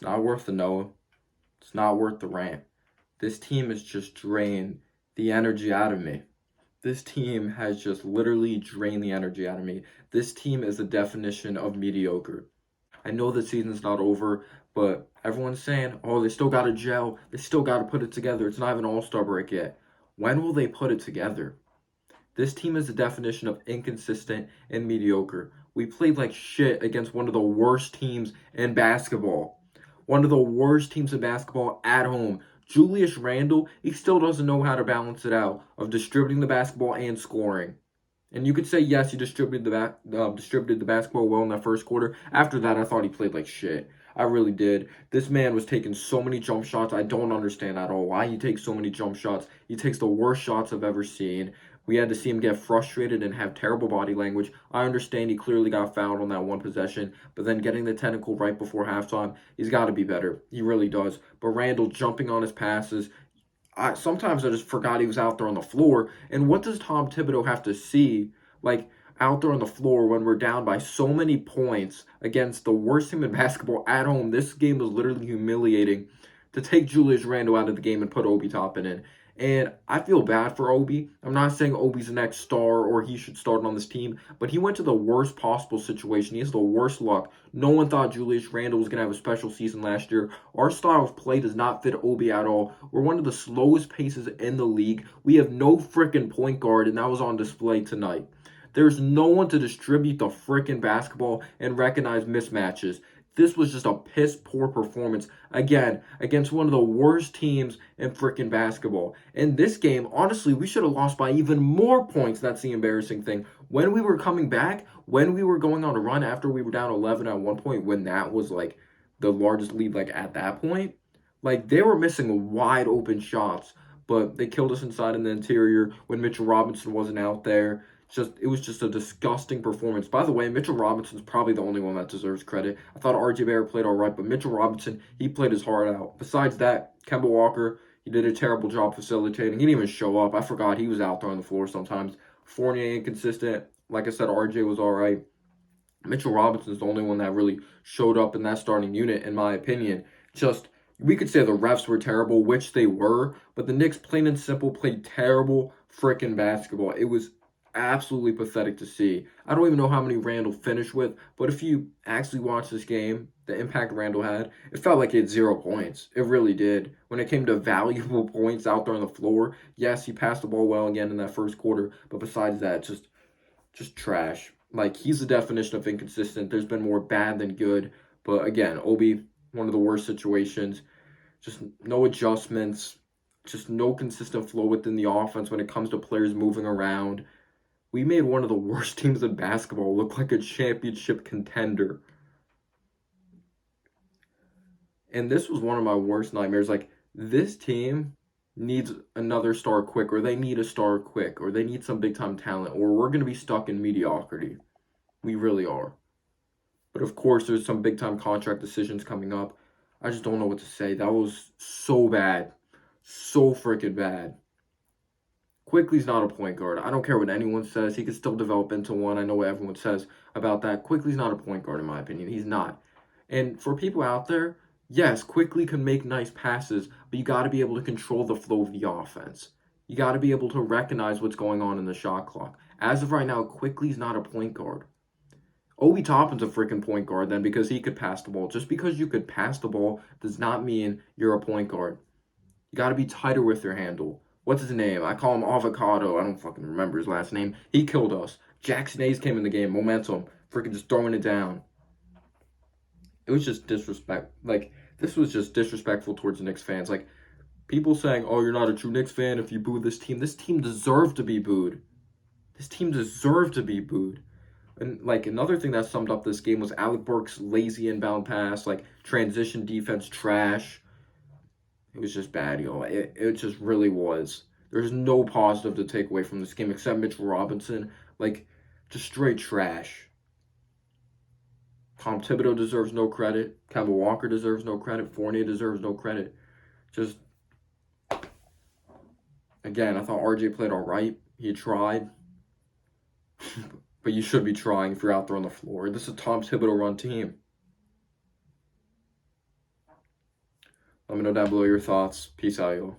not worth the Noah. It's not worth the rant. This team has just drained the energy out of me. This team has just literally drained the energy out of me. This team is the definition of mediocre. I know the season's not over, but everyone's saying, oh, they still got to gel. They still got to put it together. It's not even All-Star break yet. When will they put it together? This team is the definition of inconsistent and mediocre. We played like shit against one of the worst teams in basketball. One of the worst teams in basketball at home. Julius Randle, he still doesn't know how to balance it out of distributing the basketball and scoring. And you could say, yes, he distributed the basketball well in that first quarter. After that, I thought he played like shit. I really did. This man was taking so many jump shots. I don't understand at all why he takes so many jump shots. He takes the worst shots I've ever seen. We had to see him get frustrated and have terrible body language. I understand he clearly got fouled on that one possession, but then getting the technical right before halftime, he's got to be better. He really does. But Randall jumping on his passes, sometimes I just forgot he was out there on the floor. And what does Tom Thibodeau have to see, like, out there on the floor when we're down by so many points against the worst team in basketball at home? This game was literally humiliating. To take Julius Randle out of the game and put Obi Toppin in. And I feel bad for Obi. I'm not saying Obi's the next star or he should start on this team, but he went to the worst possible situation. He has the worst luck. No one thought Julius Randle was going to have a special season last year. Our style of play does not fit Obi at all. We're one of the slowest paces in the league. We have no freaking point guard, and that was on display tonight. There's no one to distribute the freaking basketball and recognize mismatches. This was just a piss poor performance, again, against one of the worst teams in freaking basketball. In this game, honestly, we should have lost by even more points. That's the embarrassing thing. When we were coming back, when we were going on a run after we were down 11 at one point, when that was like the largest lead, like at that point, like they were missing wide open shots, but they killed us inside in the interior when Mitchell Robinson wasn't out there. It was just a disgusting performance. By the way, Mitchell Robinson's probably the only one that deserves credit. I thought RJ Barrett played all right, but Mitchell Robinson, he played his heart out. Besides that, Kemba Walker, he did a terrible job facilitating. He didn't even show up. I forgot he was out there on the floor sometimes. Fournier inconsistent. Like I said, RJ was all right. Mitchell Robinson's the only one that really showed up in that starting unit, in my opinion. We could say the refs were terrible, which they were, but the Knicks, plain and simple, played terrible freaking basketball. It was absolutely pathetic to see. I don't even know how many Randall finished with, but if you actually watch this game, the impact Randall had, it felt like he had 0 points. It really did. When it came to valuable points out there on the floor, yes, he passed the ball well again in that first quarter, but besides that, just trash. Like, he's the definition of inconsistent. There's been more bad than good, but again, Obi, one of the worst situations. Just no adjustments, just no consistent flow within the offense when it comes to players moving around. We made one of the worst teams in basketball look like a championship contender. And this was one of my worst nightmares. Like, this team needs another star quick, or they need a star quick, or they need some big-time talent, or we're going to be stuck in mediocrity. We really are. But of course, there's some big-time contract decisions coming up. I just don't know what to say. That was so bad. So freaking bad. Quickly's not a point guard. I don't care what anyone says. He could still develop into one. I know what everyone says about that. Quickly's not a point guard, in my opinion. He's not. And for people out there, yes, Quickly can make nice passes, but you got to be able to control the flow of the offense. You got to be able to recognize what's going on in the shot clock. As of right now, Quickly's not a point guard. Obi Toppin's a freaking point guard then because he could pass the ball. Just because you could pass the ball does not mean you're a point guard. You got to be tighter with your handle. What's his name? I call him Avocado. I don't fucking remember his last name. He killed us. Jackson Hayes came in the game. Momentum. Freaking just throwing it down. It was just disrespect. Like, this was just disrespectful towards the Knicks fans. Like, people saying, oh, you're not a true Knicks fan if you boo this team. This team deserved to be booed. This team deserved to be booed. And, like, another thing that summed up this game was Alec Burks' lazy inbound pass, like, transition defense trash. It was just bad, yo. It just really was. There's no positive to take away from this game except Mitchell Robinson. Like, just straight trash. Tom Thibodeau deserves no credit. Kemba Walker deserves no credit. Fournier deserves no credit. Just, again, I thought RJ played all right. He tried. But you should be trying if you're out there on the floor. This is a Tom Thibodeau run team. Let me know down below your thoughts. Peace out, y'all.